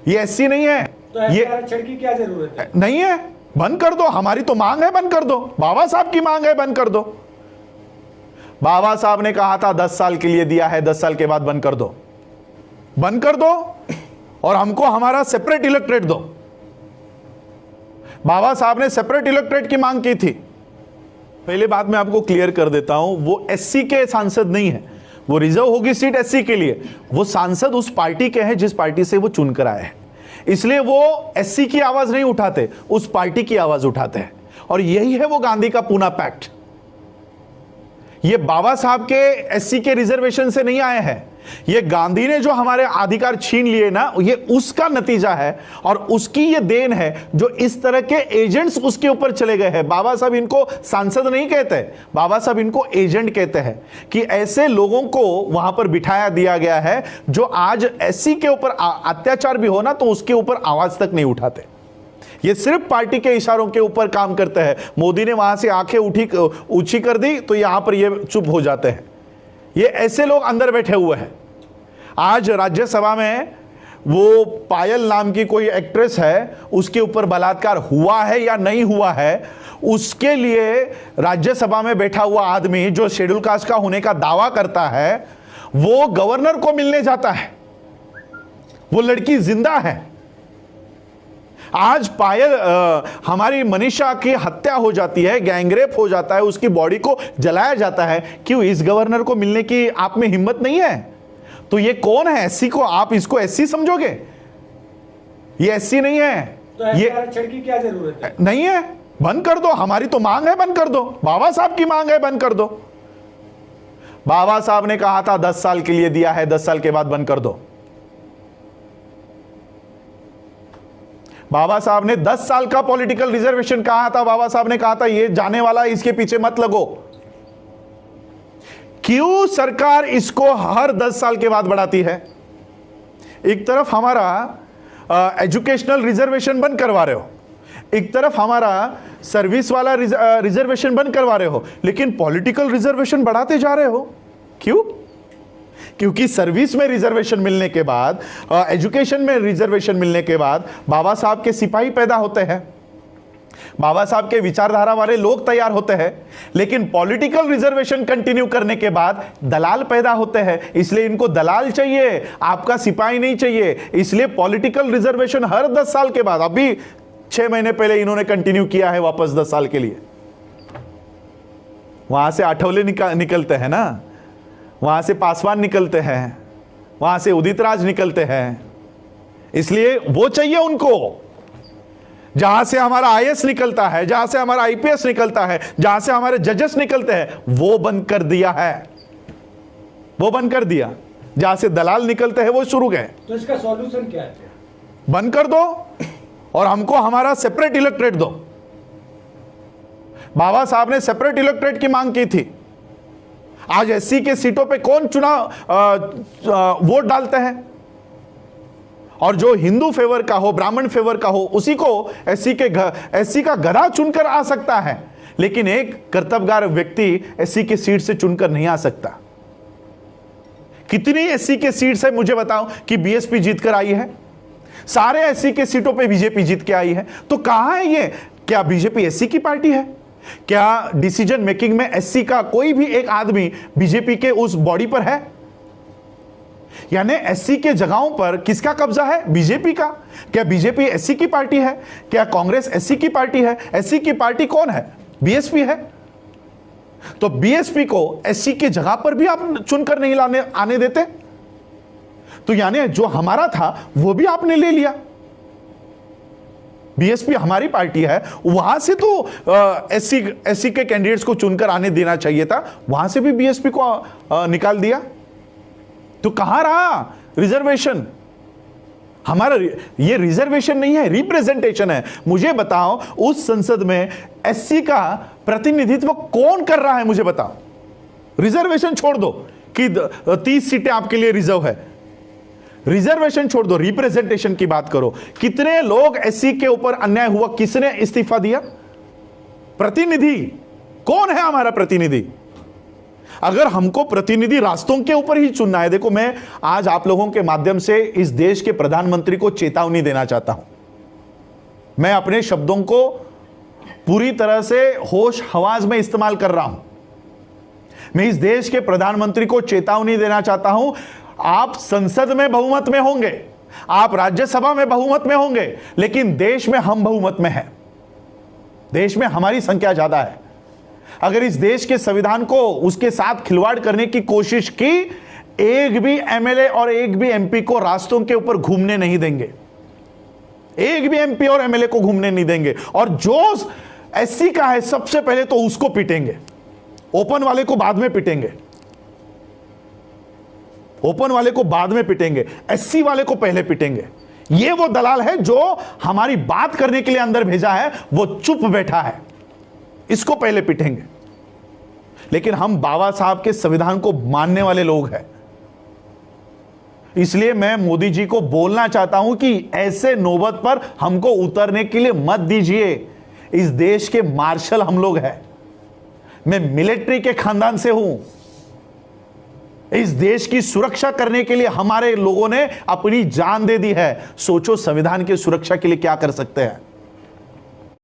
ये एससी नहीं है। तो ये आरक्षण की क्या जरूरत है? नहीं है, बंद कर दो। हमारी तो मांग है, बंद कर दो। बाबा साहब की मांग है, बंद कर दो। बाबा साहब ने कहा था 10 साल के लिए दिया है, 10 साल के बाद बंद कर दो, बंद कर दो और हमको हमारा सेपरेट इलेक्ट्रेट दो। बाबा साहब ने सेपरेट इलेक्ट्रेट की मांग की थी। पहले बात मैं आपको क्लियर कर देता हूं, वो एससी के सांसद नहीं है, वो रिजर्व होगी सीट एससी के लिए। वो सांसद उस पार्टी के हैं जिस पार्टी से वो चुनकर आए हैं, इसलिए वो एससी की आवाज नहीं उठाते, उस पार्टी की आवाज उठाते हैं। और यही है वो गांधी का पूना पैक्ट। ये बाबा साहब के एससी के रिजर्वेशन से नहीं आए हैं, ये गांधी ने जो हमारे अधिकार छीन लिए ना, ये उसका नतीजा है और उसकी ये देन है जो इस तरह के एजेंट्स उसके ऊपर चले गए हैं। बाबा साहब इनको सांसद नहीं कहते, बाबा साहब इनको एजेंट कहते हैं कि ऐसे लोगों को वहां पर बिठाया दिया गया है जो आज एससी के ऊपर अत्याचार भी हो ना तो उसके ऊपर आवाज तक नहीं उठाते। ये सिर्फ पार्टी के इशारों के ऊपर काम करते हैं। मोदी ने वहां से आंखें ऊंची कर दी तो यहां पर ये चुप हो जाते हैं। ये ऐसे लोग अंदर बैठे हुए हैं। आज राज्यसभा में वो पायल नाम की कोई एक्ट्रेस है, उसके ऊपर बलात्कार हुआ है या नहीं हुआ है, उसके लिए राज्यसभा में बैठा हुआ आदमी जो शेड्यूल कास्ट का होने का दावा करता है, वो गवर्नर को मिलने जाता है। वो लड़की जिंदा है। आज पायल हमारी मनीषा की हत्या हो जाती है, गैंगरेप हो जाता है, उसकी बॉडी को जलाया जाता है। क्यों? इस गवर्नर को मिलने की आप में हिम्मत नहीं है? तो ये कौन है? एससी को आप इसको एससी समझोगे? ये एससी नहीं है। तो ये आरक्षण की क्या जरूरत है? नहीं है, बंद कर दो। हमारी तो मांग है, बंद कर दो। बाबा साहब की मांग है, बंद कर दो। बाबा साहब ने कहा था 10 साल के लिए दिया है, 10 साल के बाद बंद कर दो। बाबा साहब ने 10 साल का पॉलिटिकल रिजर्वेशन कहा था। बाबा साहब ने कहा था ये जाने वाला है, इसके पीछे मत लगो। क्यों सरकार इसको हर 10 साल के बाद बढ़ाती है? एक तरफ हमारा एजुकेशनल रिजर्वेशन बंद करवा रहे हो, एक तरफ हमारा सर्विस वाला रिजर्वेशन बंद करवा रहे हो, लेकिन पॉलिटिकल रिजर्वेशन बढ़ाते जा रहे हो। क्यों? क्योंकि सर्विस में रिजर्वेशन मिलने के बाद, एजुकेशन में रिजर्वेशन मिलने के बाद बाबा साहब के सिपाही पैदा होते हैं, बाबा साहब के विचारधारा वाले लोग तैयार होते हैं। लेकिन पॉलिटिकल रिजर्वेशन कंटिन्यू करने के बाद दलाल पैदा होते हैं, इसलिए इनको दलाल चाहिए, आपका सिपाही नहीं चाहिए। इसलिए पॉलिटिकल रिजर्वेशन हर 10 साल के बाद, अभी 6 महीने पहले इन्होंने कंटिन्यू किया है वापस 10 साल के लिए। वहां से आठवले निकलते हैं ना, वहां से पासवान निकलते हैं, वहां से उदित राज निकलते हैं, इसलिए वो चाहिए उनको। जहां से हमारा आईएएस निकलता है, जहां से हमारा आईपीएस निकलता है, जहां से हमारे जजेस निकलते हैं, वो बंद कर दिया है, वो बंद कर दिया। जहां से दलाल निकलते हैं वो शुरू गए। तो इसका सॉल्यूशन क्या है? बंद कर दो और हमको हमारा सेपरेट इलेक्ट्रेट दो। बाबा साहब ने सेपरेट इलेक्ट्रेट की मांग की थी। आज एससी के सीटों पे कौन चुनाव वोट डालते हैं? और जो हिंदू फेवर का हो, ब्राह्मण फेवर का हो, उसी को एससी का गधा चुनकर आ सकता है, लेकिन एक कर्तव्यगार व्यक्ति एससी के सीट से चुनकर नहीं आ सकता। कितनी एससी के सीट्स है मुझे बताओ कि बीएसपी जीतकर आई है? सारे एससी के सीटों पे बीजेपी जीत के आई है। तो कहां है ये? क्या बीजेपी एससी की पार्टी है? क्या डिसीजन मेकिंग में एससी का कोई भी एक आदमी बीजेपी के उस बॉडी पर है? यानी एससी के जगहों पर किसका कब्जा है? बीजेपी का। क्या बीजेपी एससी की पार्टी है? क्या कांग्रेस एससी की पार्टी है? एससी की पार्टी कौन है? बीएसपी है। तो बीएसपी को एससी की जगह पर भी आप चुनकर नहीं आने देते, तो यानी जो हमारा था वो भी आपने ले लिया। बीएसपी हमारी पार्टी है, वहां से तो एससी के कैंडिडेट्स को चुनकर आने देना चाहिए था, वहां से भी बीएसपी को निकाल दिया। तो कहां रहा रिजर्वेशन? हमारा ये रिजर्वेशन नहीं है, रिप्रेजेंटेशन है। मुझे बताओ उस संसद में एससी का प्रतिनिधित्व कौन कर रहा है? मुझे बताओ। रिजर्वेशन छोड़ दो कि 30 सीटें आपके लिए रिजर्व है, रिजर्वेशन छोड़ दो, रिप्रेजेंटेशन की बात करो। कितने लोग एससी के ऊपर अन्याय हुआ, किसने इस्तीफा दिया? प्रतिनिधि कौन है? हमारा प्रतिनिधि। अगर हमको प्रतिनिधि रास्तों के ऊपर ही चुनना है, देखो मैं आज आप लोगों के माध्यम से इस देश के प्रधानमंत्री को चेतावनी देना चाहता हूं। मैं अपने शब्दों को पूरी तरह से होश हवास में इस्तेमाल कर रहा हूं। मैं इस देश के प्रधानमंत्री को चेतावनी देना चाहता हूं, आप संसद में बहुमत में होंगे, आप राज्यसभा में बहुमत में होंगे, लेकिन देश में हम बहुमत में हैं। देश में हमारी संख्या ज्यादा है। अगर इस देश के संविधान को उसके साथ खिलवाड़ करने की कोशिश की, एक भी एमएलए और एक भी एमपी को रास्तों के ऊपर घूमने नहीं देंगे। एक भी एमपी और एमएलए को घूमने नहीं देंगे। और जो एससी का है सबसे पहले तो उसको पीटेंगे, ओपन वाले को बाद में पीटेंगे, ओपन वाले को बाद में पीटेंगे, एससी वाले को पहले पीटेंगे। ये वो दलाल है जो हमारी बात करने के लिए अंदर भेजा है, वो चुप बैठा है, इसको पहले पीटेंगे। लेकिन हम बाबा साहब के संविधान को मानने वाले लोग हैं, इसलिए मैं मोदी जी को बोलना चाहता हूं कि ऐसे नौबत पर हमको उतरने के लिए मत दीजिए। इस देश के मार्शल हम लोग हैं, मैं मिलिट्री के खानदान से हूं। इस देश की सुरक्षा करने के लिए हमारे लोगों ने अपनी जान दे दी है। सोचो संविधान की सुरक्षा के लिए क्या कर सकते हैं।